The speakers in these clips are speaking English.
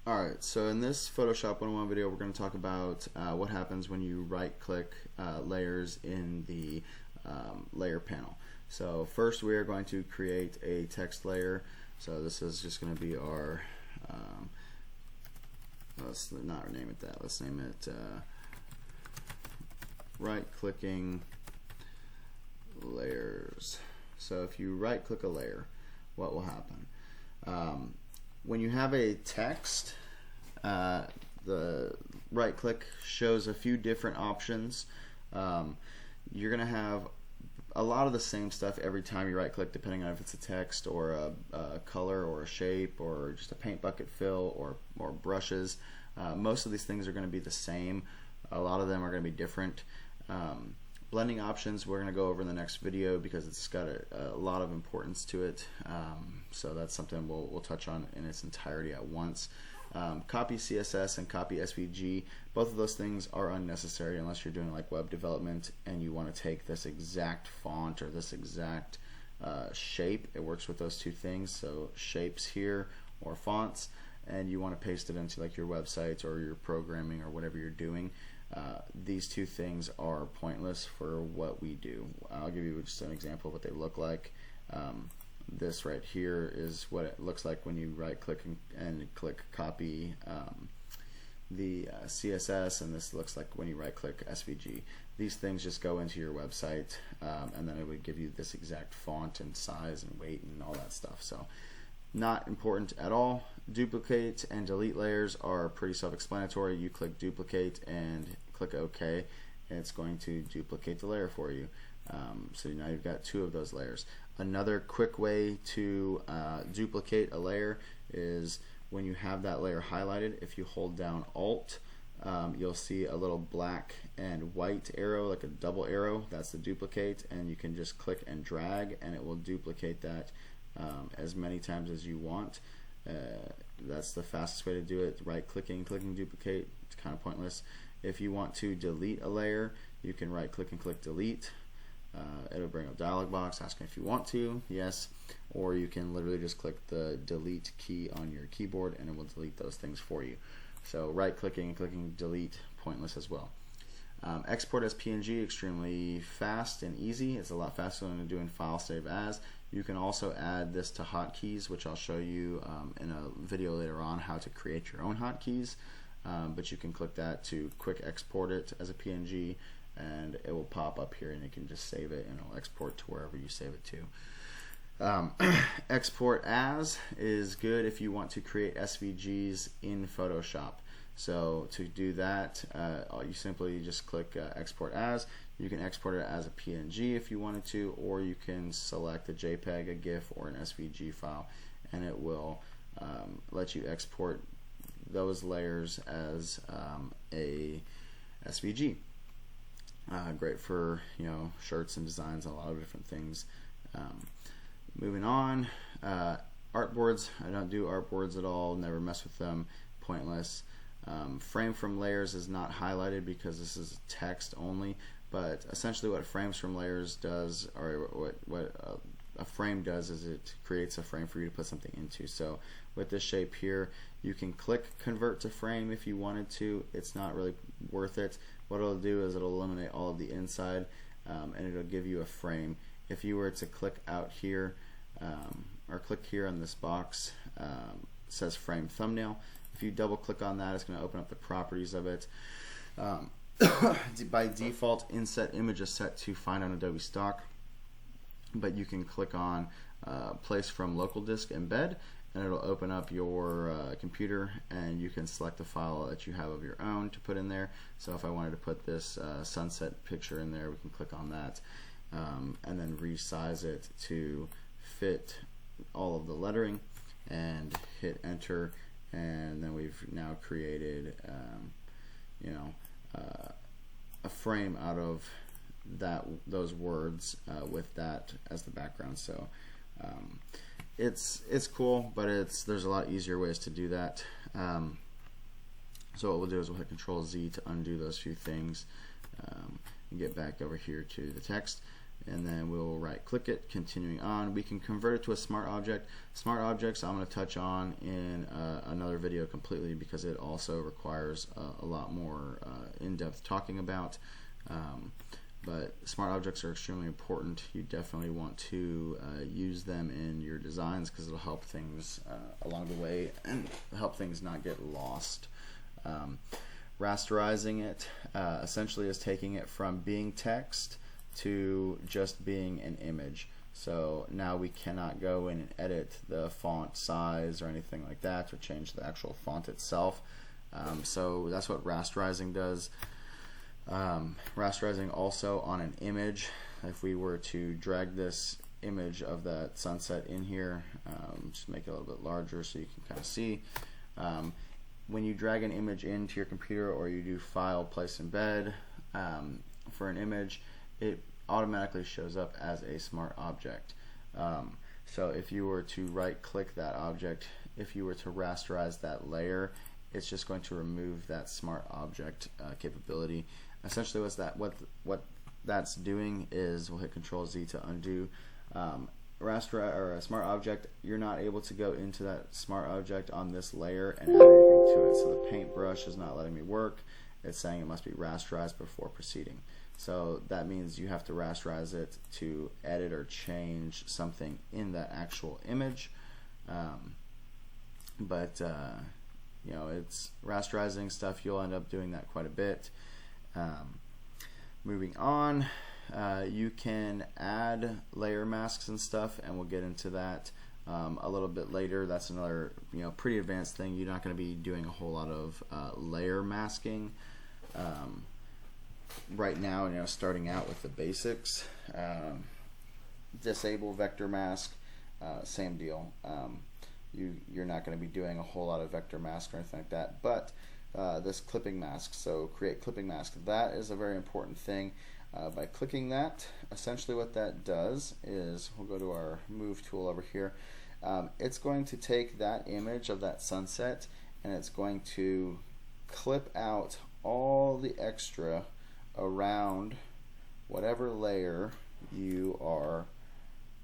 Alright, so in this Photoshop 101 video we're going to talk about what happens when you right click layers in the layer panel. So first we are going to create a text layer. So this is just going to be our, let's not rename it that, let's name it right clicking layers. So if you right click a layer, what will happen? When you have a text, the right click shows a few different options. You're going to have a lot of the same stuff every time you right click, depending on if it's a text or a color or a shape or just a paint bucket fill or brushes. Most of these things are going to be the same. A lot of them are going to be different. Blending options we're going to go over in the next video because it's got a lot of importance to it. So that's something we'll touch on in its entirety at once. Copy CSS and copy SVG, both of those things are unnecessary unless you're doing like web development and you want to take this exact font or this exact shape. It works with those two things, so shapes here or fonts, and you want to paste it into like your websites or your programming or whatever you're doing. These two things are pointless for what we do. I'll give you just an example of what they look like. This right here is what it looks like when you right click and click copy the CSS, and this looks like when you right click SVG. These things just go into your website and then it would give you this exact font and size and weight and all that stuff. So not important at all. Duplicate and delete layers are pretty self-explanatory. You click duplicate and click OK, and it's going to duplicate the layer for you. So now you've got two of those layers. Another quick way to duplicate a layer is when you have that layer highlighted, if you hold down Alt, you'll see a little black and white arrow, like a double arrow. That's the duplicate, and you can just click and drag and it will duplicate that as many times as you want. That's the fastest way to do it. Right clicking, clicking duplicate, it's kind of pointless. If you want to delete a layer, you can right click and click delete. It'll bring up a dialog box asking if you want to, yes, or you can literally just click the delete key on your keyboard and it will delete those things for you. So right clicking and clicking delete, pointless as well. Export as PNG, extremely fast and easy. It's a lot faster than doing file save as. You can also add this to hotkeys, which I'll show you in a video later on how to create your own hotkeys. But you can click that to quick export it as a PNG, and it will pop up here and you can just save it and it'll export to wherever you save it to. Export as is good if you want to create SVGs in Photoshop. So to do that, you simply just click export as. You can export it as a PNG if you wanted to, or you can select a JPEG, a GIF, or an SVG file, and it will let you export those layers as a SVG. Great for shirts and designs and a lot of different things. Moving on, artboards. I don't do artboards at all. Never mess with them. Pointless. Frame from layers is not highlighted because this is text only. But essentially, what frames from layers does, or what a frame does, is it creates a frame for you to put something into. So with this shape here, you can click convert to frame if you wanted to. It's not really worth it. What it'll do is it'll eliminate all of the inside and it'll give you a frame. If you were to click out here or click here on this box, it says frame thumbnail. If you double click on that, it's going to open up the properties of it. By default, inset image is set to find on Adobe Stock, but you can click on place from local disk embed, and it'll open up your computer, and you can select the file that you have of your own to put in there. So if I wanted to put this sunset picture in there, we can click on that and then resize it to fit all of the lettering and hit enter, and then we've now created a frame out of those words with that as the background. So it's cool, but there's a lot easier ways to do that. So what we'll do is we'll hit Control Z to undo those few things and get back over here to the text. and then we'll right click it. Continuing on, we can convert it to a smart object. Smart objects I'm going to touch on in another video completely, because it also requires a lot more in-depth talking about. But smart objects are extremely important. You definitely want to use them in your designs, because it'll help things along the way and help things not get lost. Rasterizing it essentially is taking it from being text to just being an image. So now we cannot go in and edit the font size or anything like that, or change the actual font itself. So that's what rasterizing does. Rasterizing also on an image, if we were to drag this image of that sunset in here, just make it a little bit larger so you can kind of see. When you drag an image into your computer, or you do file, place, embed for an image, it automatically shows up as a smart object. So if you were to right click that object, if you were to rasterize that layer, it's just going to remove that smart object capability. Essentially what that's doing is, we'll hit Control Z to undo. Raster or a smart object, you're not able to go into that smart object on this layer and add anything to it. So the paintbrush is not letting me work. It's saying it must be rasterized before proceeding. So that means you have to rasterize it to edit or change something in that actual image. You know, it's rasterizing stuff. You'll end up doing that quite a bit. Moving on, you can add layer masks and stuff, and we'll get into that a little bit later. That's another, you know, pretty advanced thing. You're not going to be doing a whole lot of layer masking right now. You know, starting out with the basics. Disable vector mask, same deal. You're not going to be doing a whole lot of vector mask or anything like that, but this clipping mask, so create clipping mask, that is a very important thing. By clicking that, essentially what that does is, we'll go to our move tool over here. It's going to take that image of that sunset, and it's going to clip out all the extra around whatever layer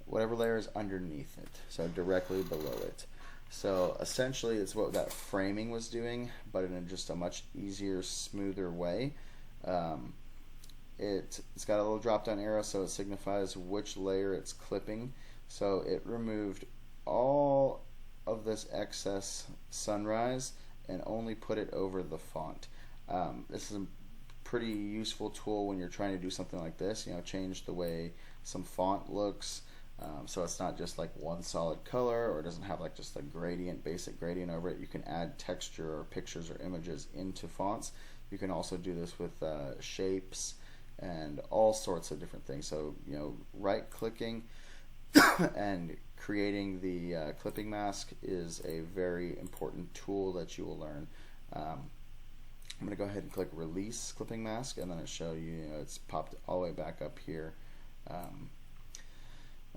whatever layer is underneath it, so directly below it. So essentially it's what that framing was doing, but in just a much easier, smoother way. It's got a little drop down arrow, so it signifies which layer it's clipping. So it removed all of this excess sunrise and only put it over the font. This is a pretty useful tool when you're trying to do something like this, you know, change the way some font looks. So it's not just like one solid color, or it doesn't have like just a gradient, basic gradient over it. You can add texture or pictures or images into fonts. You can also do this with shapes and all sorts of different things. So, you know, right clicking and creating the clipping mask is a very important tool that you will learn. I'm going to go ahead and click release clipping mask, and then it'll show you, you know, it's popped all the way back up here.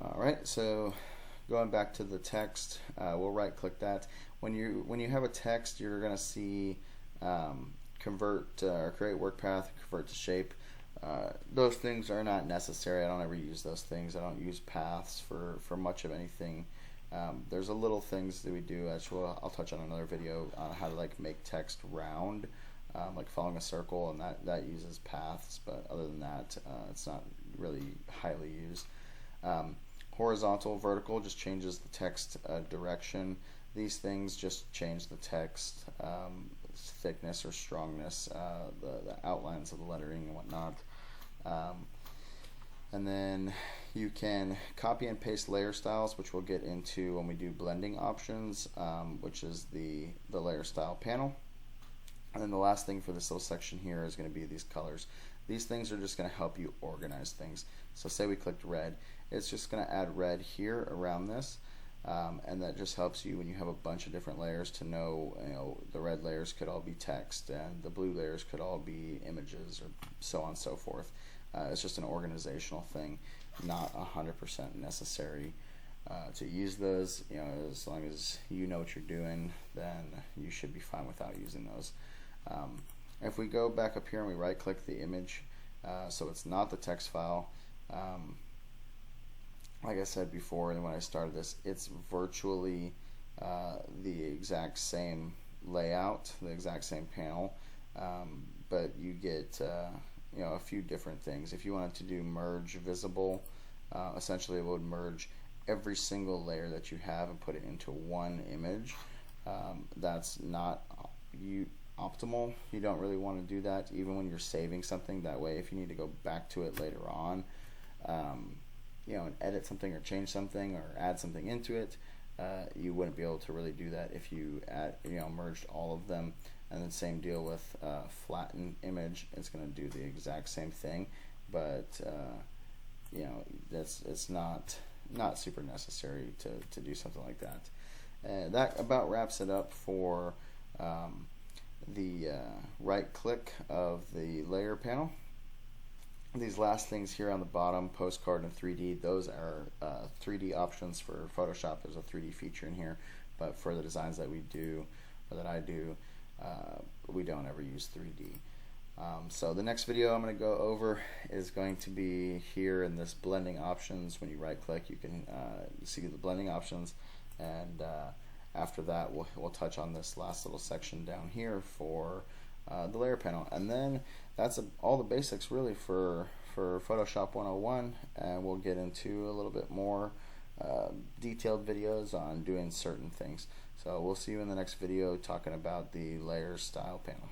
Alright, so going back to the text, we'll right click that. When you have a text, you're going to see convert or create work path, convert to shape. Those things are not necessary. I don't ever use those things. I don't use paths for much of anything. There's a little things that we do. Actually, I'll touch on another video on how to like make text round, like following a circle, and that uses paths. But other than that, it's not really highly used. Horizontal, vertical just changes the text direction. These things just change the text thickness or strongness, the outlines of the lettering and whatnot. And then you can copy and paste layer styles, which we'll get into when we do blending options, which is the layer style panel. And then the last thing for this little section here is going to be these colors. These things are just going to help you organize things. So say we clicked red, it's just going to add red here around this, and that just helps you when you have a bunch of different layers to know, you know, the red layers could all be text and the blue layers could all be images, or so on and so forth. It's just an organizational thing, not 100% necessary to use those. You know, as long as you know what you're doing, then you should be fine without using those. If we go back up here and we right click the image, so it's not the text file, like I said before, and when I started this, it's virtually the exact same layout, the exact same panel, but you get a few different things. If you wanted to do merge visible, essentially it would merge every single layer that you have and put it into one image. That's not optimal. You don't really want to do that even when you're saving something. That way, if you need to go back to it later on, and edit something or change something or add something into it, you wouldn't be able to really do that if you merged all of them. And then same deal with flatten image. It's going to do the exact same thing, but it's not super necessary to do something like that. That about wraps it up for the right click of the layer panel. These last things here on the bottom, postcard and 3D, those are 3D options for Photoshop. There's a 3D feature in here, but for the designs that we do, or that I do, we don't ever use 3D. So the next video I'm going to go over is going to be here in this blending options. When you right click, you can see the blending options, and after that we'll touch on this last little section down here for the layer panel. And then that's all the basics really for Photoshop 101, and we'll get into a little bit more detailed videos on doing certain things. So we'll see you in the next video talking about the layer style panel.